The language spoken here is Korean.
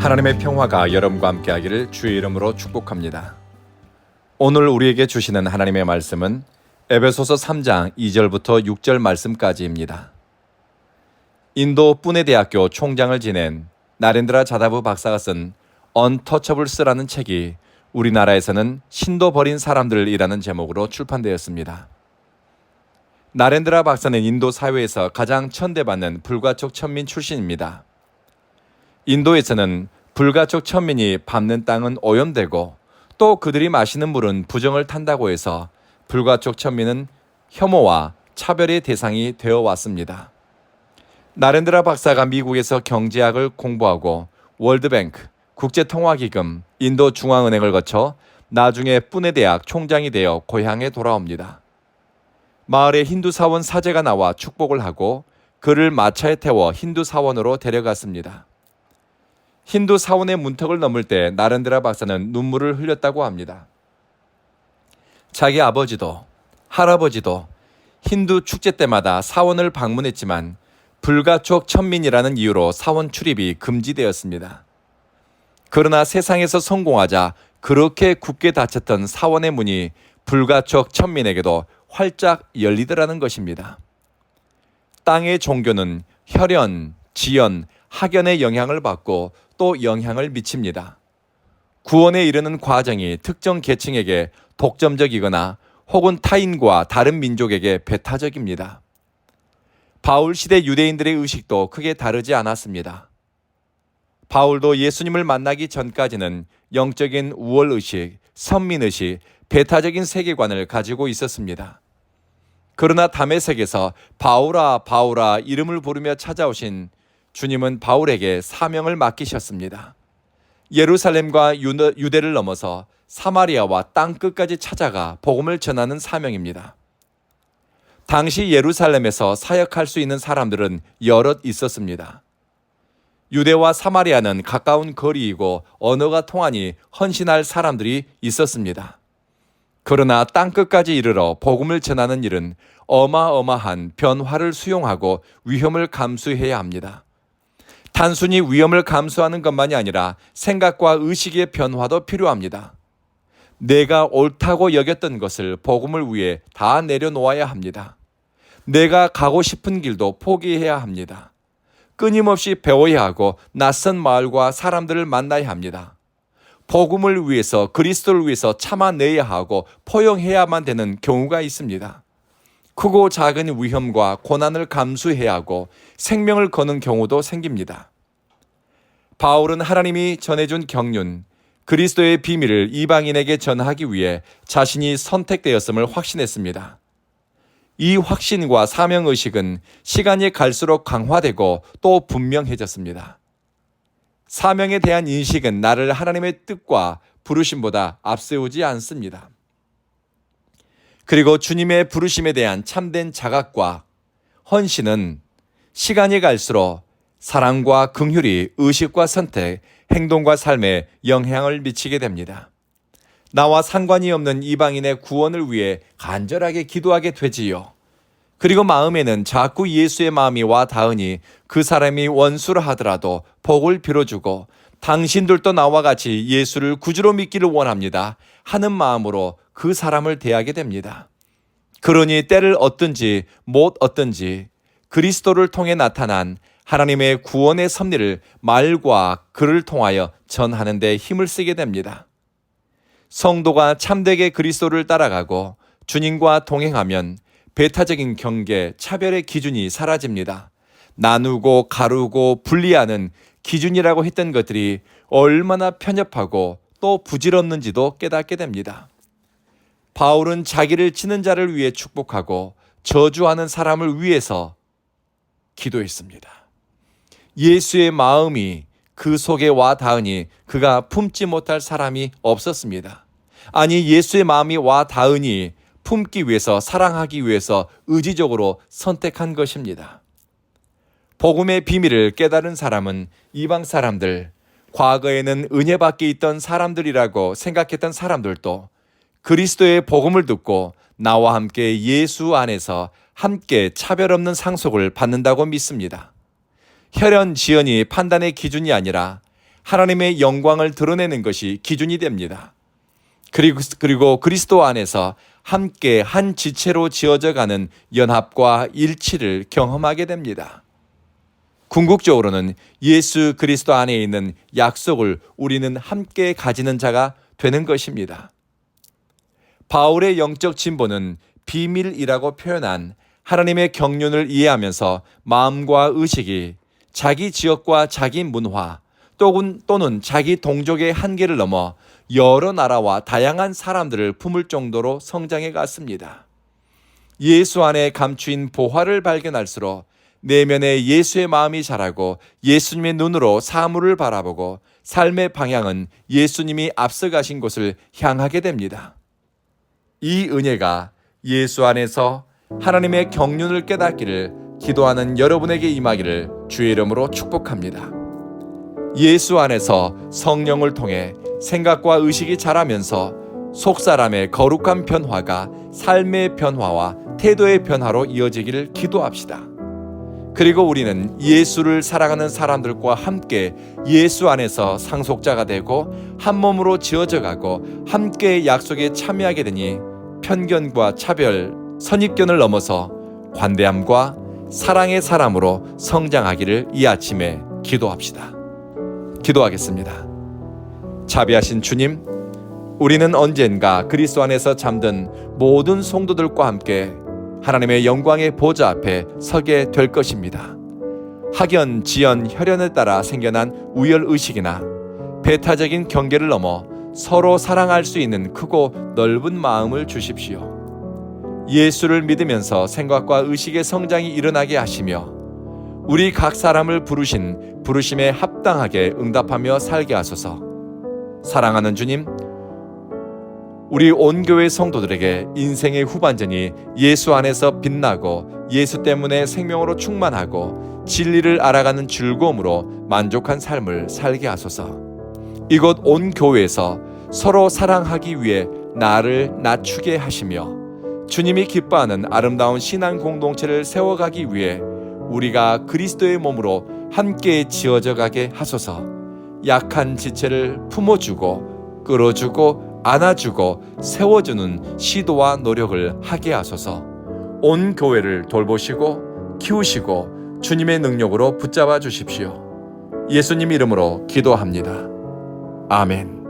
하나님의 평화가 여러분과 함께하기를 주의 이름으로 축복합니다. 오늘 우리에게 주시는 하나님의 말씀은 에베소서 3장 2절부터 6절 말씀까지입니다. 인도 푸네 대학교 총장을 지낸 나렌드라 자다부 박사가 쓴 언터처블스라는 책이 우리나라에서는 신도 버린 사람들이라는 제목으로 출판되었습니다. 나렌드라 박사는 인도 사회에서 가장 천대받는 불가촉 천민 출신입니다. 인도에서는 불가촉 천민이 밟는 땅은 오염되고 또 그들이 마시는 물은 부정을 탄다고 해서 불가촉 천민은 혐오와 차별의 대상이 되어 왔습니다. 나렌드라 박사가 미국에서 경제학을 공부하고 월드뱅크, 국제통화기금, 인도중앙은행을 거쳐 나중에 푸네 대학 총장이 되어 고향에 돌아옵니다. 마을에 힌두 사원 사제가 나와 축복을 하고 그를 마차에 태워 힌두 사원으로 데려갔습니다. 힌두 사원의 문턱을 넘을 때 나렌드라 박사는 눈물을 흘렸다고 합니다. 자기 아버지도 할아버지도 힌두 축제 때마다 사원을 방문했지만 불가촉 천민이라는 이유로 사원 출입이 금지되었습니다. 그러나 세상에서 성공하자 그렇게 굳게 닫혔던 사원의 문이 불가촉 천민에게도 활짝 열리더라는 것입니다. 땅의 종교는 혈연, 지연, 학연의 영향을 받고 또 영향을 미칩니다. 구원에 이르는 과정이 특정 계층에게 독점적이거나 혹은 타인과 다른 민족에게 배타적입니다. 바울 시대 유대인들의 의식도 크게 다르지 않았습니다. 바울도 예수님을 만나기 전까지는 영적인 우월의식, 선민의식, 배타적인 세계관을 가지고 있었습니다. 그러나 다메섹에서 바울아 바울아 이름을 부르며 찾아오신 주님은 바울에게 사명을 맡기셨습니다. 예루살렘과 유대를 넘어서 사마리아와 땅 끝까지 찾아가 복음을 전하는 사명입니다. 당시 예루살렘에서 사역할 수 있는 사람들은 여럿 있었습니다. 유대와 사마리아는 가까운 거리이고 언어가 통하니 헌신할 사람들이 있었습니다. 그러나 땅 끝까지 이르러 복음을 전하는 일은 어마어마한 변화를 수용하고 위험을 감수해야 합니다. 단순히 위험을 감수하는 것만이 아니라 생각과 의식의 변화도 필요합니다. 내가 옳다고 여겼던 것을 복음을 위해 다 내려놓아야 합니다. 내가 가고 싶은 길도 포기해야 합니다. 끊임없이 배워야 하고 낯선 마을과 사람들을 만나야 합니다. 복음을 위해서 그리스도를 위해서 참아내야 하고 포용해야만 되는 경우가 있습니다. 크고 작은 위험과 고난을 감수해야 하고 생명을 거는 경우도 생깁니다. 바울은 하나님이 전해준 경륜, 그리스도의 비밀을 이방인에게 전하기 위해 자신이 선택되었음을 확신했습니다. 이 확신과 사명의식은 시간이 갈수록 강화되고 또 분명해졌습니다. 사명에 대한 인식은 나를 하나님의 뜻과 부르심보다 앞세우지 않습니다. 그리고 주님의 부르심에 대한 참된 자각과 헌신은 시간이 갈수록 사랑과 긍휼이 의식과 선택, 행동과 삶에 영향을 미치게 됩니다. 나와 상관이 없는 이방인의 구원을 위해 간절하게 기도하게 되지요. 그리고 마음에는 자꾸 예수의 마음이 와 닿으니 그 사람이 원수라 하더라도 복을 빌어주고 당신들도 나와 같이 예수를 구주로 믿기를 원합니다 하는 마음으로 그 사람을 대하게 됩니다. 그러니 때를 얻든지 못 얻든지 그리스도를 통해 나타난 하나님의 구원의 섭리를 말과 글을 통하여 전하는 데 힘을 쓰게 됩니다. 성도가 참되게 그리스도를 따라가고 주님과 동행하면 배타적인 경계, 차별의 기준이 사라집니다. 나누고 가르고 분리하는 기준이라고 했던 것들이 얼마나 편협하고 또 부질없는지도 깨닫게 됩니다. 바울은 자기를 치는 자를 위해 축복하고 저주하는 사람을 위해서 기도했습니다. 예수의 마음이 그 속에 와 닿으니 그가 품지 못할 사람이 없었습니다. 아니, 예수의 마음이 와 닿으니 품기 위해서, 사랑하기 위해서 의지적으로 선택한 것입니다. 복음의 비밀을 깨달은 사람은 이방 사람들, 과거에는 은혜 밖에 있던 사람들이라고 생각했던 사람들도 그리스도의 복음을 듣고 나와 함께 예수 안에서 함께 차별 없는 상속을 받는다고 믿습니다. 혈연 지연이 판단의 기준이 아니라 하나님의 영광을 드러내는 것이 기준이 됩니다. 그리고 그리스도 안에서 함께 한 지체로 지어져 가는 연합과 일치를 경험하게 됩니다. 궁극적으로는 예수 그리스도 안에 있는 약속을 우리는 함께 가지는 자가 되는 것입니다. 바울의 영적 진보는 비밀이라고 표현한 하나님의 경륜을 이해하면서 마음과 의식이 자기 지역과 자기 문화 또는 자기 동족의 한계를 넘어 여러 나라와 다양한 사람들을 품을 정도로 성장해 갔습니다. 예수 안에 감추인 보화를 발견할수록 내면에 예수의 마음이 자라고 예수님의 눈으로 사물을 바라보고 삶의 방향은 예수님이 앞서가신 곳을 향하게 됩니다. 이 은혜가 예수 안에서 하나님의 경륜을 깨닫기를 기도하는 여러분에게 임하기를 주의 이름으로 축복합니다. 예수 안에서 성령을 통해 생각과 의식이 자라면서 속사람의 거룩한 변화가 삶의 변화와 태도의 변화로 이어지기를 기도합시다. 그리고 우리는 예수를 사랑하는 사람들과 함께 예수 안에서 상속자가 되고 한 몸으로 지어져 가고 함께 약속에 참여하게 되니 편견과 차별, 선입견을 넘어서 관대함과 사랑의 사람으로 성장하기를 이 아침에 기도합시다. 기도하겠습니다. 자비하신 주님, 우리는 언젠가 그리스도 안에서 잠든 모든 성도들과 함께 하나님의 영광의 보좌 앞에 서게 될 것입니다. 학연, 지연, 혈연에 따라 생겨난 우열의식이나 배타적인 경계를 넘어 서로 사랑할 수 있는 크고 넓은 마음을 주십시오. 예수를 믿으면서 생각과 의식의 성장이 일어나게 하시며 우리 각 사람을 부르신 부르심에 합당하게 응답하며 살게 하소서. 사랑하는 주님, 우리 온 교회 성도들에게 인생의 후반전이 예수 안에서 빛나고 예수 때문에 생명으로 충만하고 진리를 알아가는 즐거움으로 만족한 삶을 살게 하소서. 이곳 온 교회에서 서로 사랑하기 위해 나를 낮추게 하시며 주님이 기뻐하는 아름다운 신앙 공동체를 세워가기 위해 우리가 그리스도의 몸으로 함께 지어져 가게 하소서. 약한 지체를 품어주고 끌어주고 안아주고 세워주는 시도와 노력을 하게 하소서. 온 교회를 돌보시고 키우시고 주님의 능력으로 붙잡아 주십시오. 예수님 이름으로 기도합니다. 아멘.